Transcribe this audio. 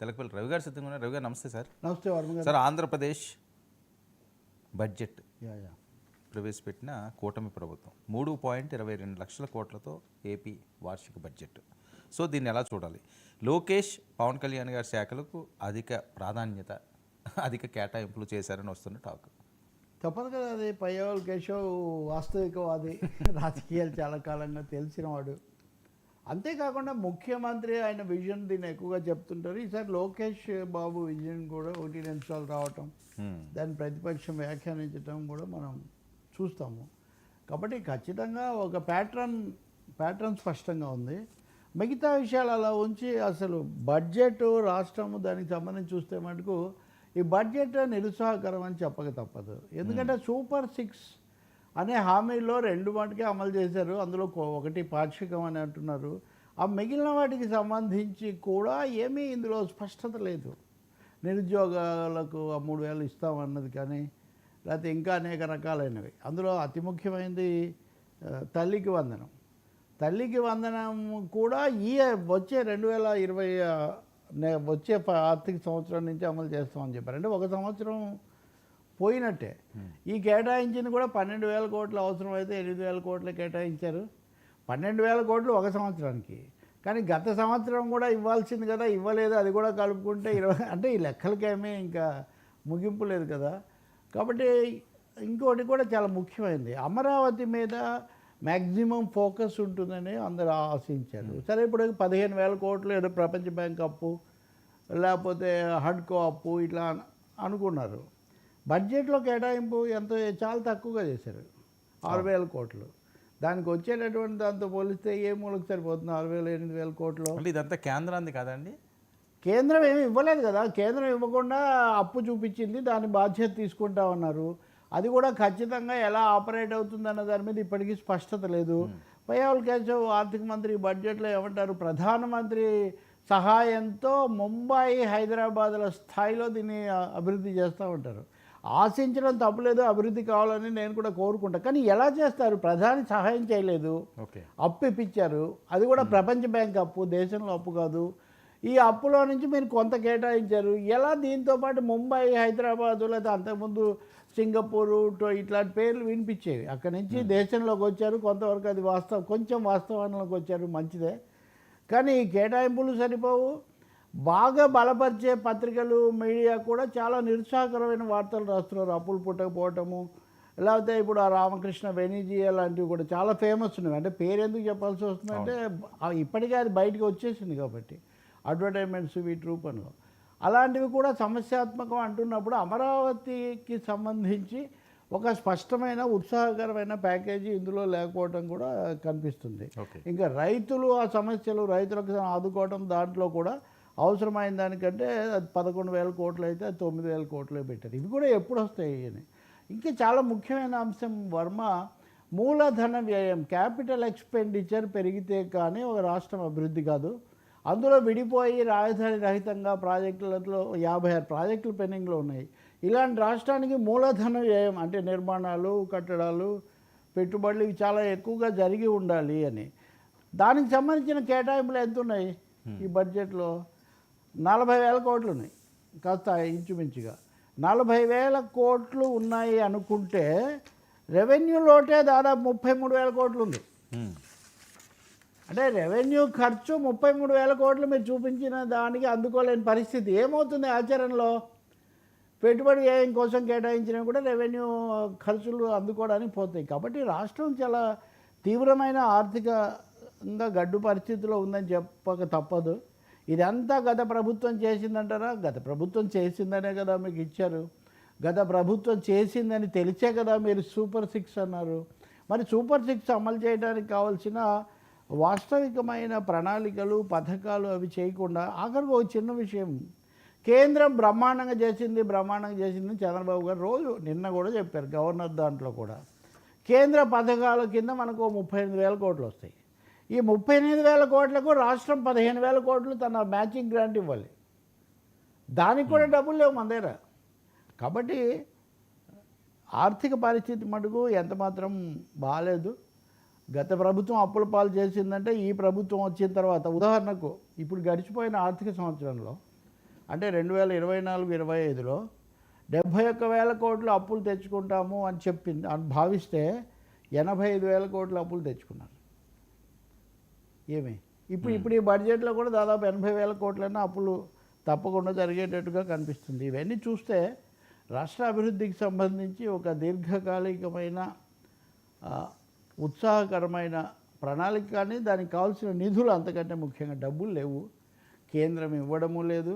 తెలకపల్లి రవి గారు సిద్ధంగా ఉన్నారు. రవి గారు నమస్తే సార్. నమస్తే వర్మ గారు. Sir, Andhra Pradesh budget yeah yeah ప్రవేశపెట్టిన కూటమి ప్రభుత్వం 3.22 లక్షల కోట్లతో ఏపీ వార్షిక బడ్జెట్. సో దీన్ని ఎలా చూడాలి? లోకేష్, పవన్ కళ్యాణ్ గారి శాఖలకు అధిక ప్రాధాన్యత, అధిక కేటాయింపులు చేశారని వస్తున్న టాక్. తప్పదు కదా, అది పయ్యవాళ్ళు కేశవ్ వాస్తవికవాది, రాజకీయాలు చాలా కాలంగా తెలిసినవాడు. అంతేకాకుండా ముఖ్యమంత్రి ఆయన విజన్ దీన్ని ఎక్కువగా చెప్తుంటారు. ఈసారి లోకేష్ బాబు విజన్ కూడా 1-2 సార్లు రావటం, దాన్ని ప్రతిపక్షం వ్యాఖ్యానించడం కూడా మనం చూస్తాము. కాబట్టి ఖచ్చితంగా ఒక ప్యాటర్న్ స్పష్టంగా ఉంది. మిగతా విషయాలు అలా ఉంచి అసలు బడ్జెట్ రాష్ట్రము దానికి సంబంధించి చూస్తే మటుకు ఈ బడ్జెట్ నిరుత్సాహకరం అని చెప్పక తప్పదు. ఎందుకంటే సూపర్ 6 అనే హామీలో 2 మటుకే అమలు చేశారు. అందులో ఒకటి పాక్షికం అని అంటున్నారు. ఆ మిగిలిన వాటికి సంబంధించి కూడా ఏమీ ఇందులో స్పష్టత లేదు. నిరుద్యోగాలకు 3,000 ఇస్తామన్నది కానీ, లేకపోతే ఇంకా అనేక రకాలైనవి. అందులో అతి ముఖ్యమైనది తల్లికి వందనం. తల్లికి వందనం కూడా వచ్చే 2020 వచ్చే ఆర్థిక సంవత్సరం నుంచి అమలు చేస్తామని చెప్పారు. అంటే ఒక సంవత్సరం పోయినట్టే. ఈ కేటాయించింది కూడా 12,000 కోట్లు, అవసరమైతే 8,000 కోట్లు కేటాయించారు. 12,000 కోట్లు ఒక సంవత్సరానికి. కానీ గత సంవత్సరం కూడా ఇవ్వాల్సింది కదా, ఇవ్వలేదు. అది కూడా కలుపుకుంటే 20, అంటే ఈ లెక్కలకేమీ ఇంకా ముగింపు లేదు కదా. కాబట్టి ఇంకోటి కూడా చాలా ముఖ్యమైనది, అమరావతి మీద మ్యాక్సిమం ఫోకస్ ఉంటుందని అందరూ ఆశించారు. సరే, ఇప్పుడు 15,000 కోట్లు ఏదో ప్రపంచ బ్యాంక్ అప్పు, లేకపోతే హడ్కో అప్పు ఇట్లా అనుకున్నారు. బడ్జెట్లో కేటాయింపు ఎంత చాలా తక్కువగా చేశారు, 6,000 కోట్లు. దానికి వచ్చేటటువంటి దాంతో పోలిస్తే ఏ మూలకు సరిపోతుంది 6,000-8,000 కోట్లు. అంటే ఇదంతా కేంద్రాన్ని కాదండి? కేంద్రం ఏమి ఇవ్వలేదు కదా. కేంద్రం ఇవ్వకుండా అప్పు చూపించింది, దాని బాధ్యత తీసుకుంటా ఉన్నారు. అది కూడా ఖచ్చితంగా ఎలా ఆపరేట్ అవుతుందన్న దాని మీద ఇప్పటికీ స్పష్టత లేదు. పయ్యవాళ్ళు కేశవ్ ఆర్థిక మంత్రి బడ్జెట్లో ఏమంటారు, ప్రధానమంత్రి సహాయంతో ముంబై, హైదరాబాద్ల స్థాయిలో దీన్ని అభివృద్ధి చేస్తూ ఉంటారు. ఆశించడం తప్పులేదు, అభివృద్ధి కావాలని నేను కూడా కోరుకుంటా. కానీ ఎలా చేస్తారు? ప్రధాని సహాయం చేయలేదు, అప్పు ఇప్పించారు. అది కూడా ప్రపంచ బ్యాంక్ అప్పు, దేశంలో అప్పు కాదు. ఈ అప్పులో నుంచి మీరు కొంత కేటాయించారు. ఎలా దీంతోపాటు ముంబై, హైదరాబాదు, లేదా అంతకుముందు సింగపూరు ఇట్లాంటి పేర్లు వినిపించేవి. అక్కడి నుంచి దేశంలోకి వచ్చారు, కొంతవరకు అది కొంచెం వాస్తవానికి వచ్చారు, మంచిదే. కానీ ఈ కేటాయింపులు సరిపోవు. బాగా బలపరిచే పత్రికలు, మీడియా కూడా చాలా నిరుత్సాహకరమైన వార్తలు రాస్తున్నారు. అప్పులు పుట్టకపోవటము, లేకపోతే ఇప్పుడు ఆ రామకృష్ణ వెనిజీ లాంటివి కూడా చాలా ఫేమస్ ఉన్నవి. అంటే పేరు ఎందుకు చెప్పాల్సి వస్తుందంటే ఇప్పటికే అది బయటకు వచ్చేసింది కాబట్టి, అడ్వర్టైజ్మెంట్స్ వీటి రూపంలో. అలాంటివి కూడా సమస్యాత్మకం అంటున్నప్పుడు అమరావతికి సంబంధించి ఒక స్పష్టమైన ఉత్సాహకరమైన ప్యాకేజీ ఇందులో లేకపోవడం కూడా కనిపిస్తుంది. ఇంకా రైతులు ఆ సమస్యలు, రైతులకు ఆదుకోవడం, దాంట్లో కూడా అవసరమైన దానికంటే 11,000 కోట్లు అయితే 9,000 కోట్లే పెట్టారు. ఇవి కూడా ఎప్పుడు వస్తాయి అని. ఇంకా చాలా ముఖ్యమైన అంశం వర్మ, మూలధన వ్యయం, క్యాపిటల్ ఎక్స్పెండిచర్ పెరిగితే కానీ ఒక రాష్ట్రం అభివృద్ధి కాదు. అందులో విడిపోయి రాజధాని రహితంగా ప్రాజెక్టులలో 56 ప్రాజెక్టులు పెండింగ్లో ఉన్నాయి. ఇలాంటి రాష్ట్రానికి మూలధన వ్యయం అంటే నిర్మాణాలు, కట్టడాలు, పెట్టుబడులు ఇవి చాలా ఎక్కువగా జరిగి ఉండాలి అని. దానికి సంబంధించిన కేటాయింపులు ఎంత ఉన్నాయి ఈ బడ్జెట్లో? 40,000 కోట్లు ఉన్నాయి, కాస్త ఇంచుమించుగా 40,000 కోట్లు ఉన్నాయి అనుకుంటే రెవెన్యూ లోటే దాదాపు 33,000 కోట్లు ఉంది. అంటే రెవెన్యూ ఖర్చు 33,000 కోట్లు మీరు చూపించిన దానికి అందుకోలేని పరిస్థితి. ఏమవుతుంది ఆచరణలో? పెట్టుబడి వ్యయం కోసం కేటాయించినా కూడా రెవెన్యూ ఖర్చులు అందుకోవడానికి పోతాయి. కాబట్టి రాష్ట్రం చాలా తీవ్రమైన ఆర్థికంగా గడ్డు పరిస్థితిలో ఉందని చెప్పక తప్పదు. ఇదంతా గత ప్రభుత్వం చేసిందంటారా? గత ప్రభుత్వం చేసిందనే కదా మీకు ఇచ్చారు. గత ప్రభుత్వం చేసిందని తెలిసే కదా మీరు సూపర్ 6 అన్నారు. మరి సూపర్ 6 అమలు చేయడానికి కావాల్సిన వాస్తవికమైన ప్రణాళికలు, పథకాలు అవి చేయకుండా, ఆఖరికి ఒక చిన్న విషయం, కేంద్రం బ్రహ్మాండంగా చేసింది చంద్రబాబు గారు రోజు నిన్న కూడా చెప్పారు, గవర్నర్ దాంట్లో కూడా. కేంద్ర పథకాల కింద మనకు 38,000 కోట్లు వస్తాయి. ఈ 38,000 కోట్లకు రాష్ట్రం 15,000 కోట్లు తన మ్యాచింగ్ గ్రాంట్ ఇవ్వాలి. దానికి కూడా డబ్బులు లేవు మన దగ్గర. కాబట్టి ఆర్థిక పరిస్థితి మటుకు ఎంత మాత్రం బాగాలేదు. గత ప్రభుత్వం అప్పుల పాలు చేసిందంటే ఈ ప్రభుత్వం వచ్చిన తర్వాత, ఉదాహరణకు ఇప్పుడు గడిచిపోయిన ఆర్థిక సంవత్సరంలో అంటే 2024-25లో 71,000 కోట్ల అప్పులు తెచ్చుకుంటాము అని చెప్పింది అని భావిస్తే 85,000 కోట్ల అప్పులు తెచ్చుకున్నారు. ఏమి ఇప్పుడు ఈ బడ్జెట్లో కూడా దాదాపు 80,000 కోట్లైనా అప్పులు తప్పకుండా జరిగేటట్టుగా కనిపిస్తుంది. ఇవన్నీ చూస్తే రాష్ట్ర అభివృద్ధికి సంబంధించి ఒక దీర్ఘకాలికమైన ఉత్సాహకరమైన ప్రణాళిక, కానీ దానికి కావాల్సిన నిధులు అంతకంటే ముఖ్యంగా డబ్బులు లేవు. కేంద్రం ఇవ్వడము లేదు,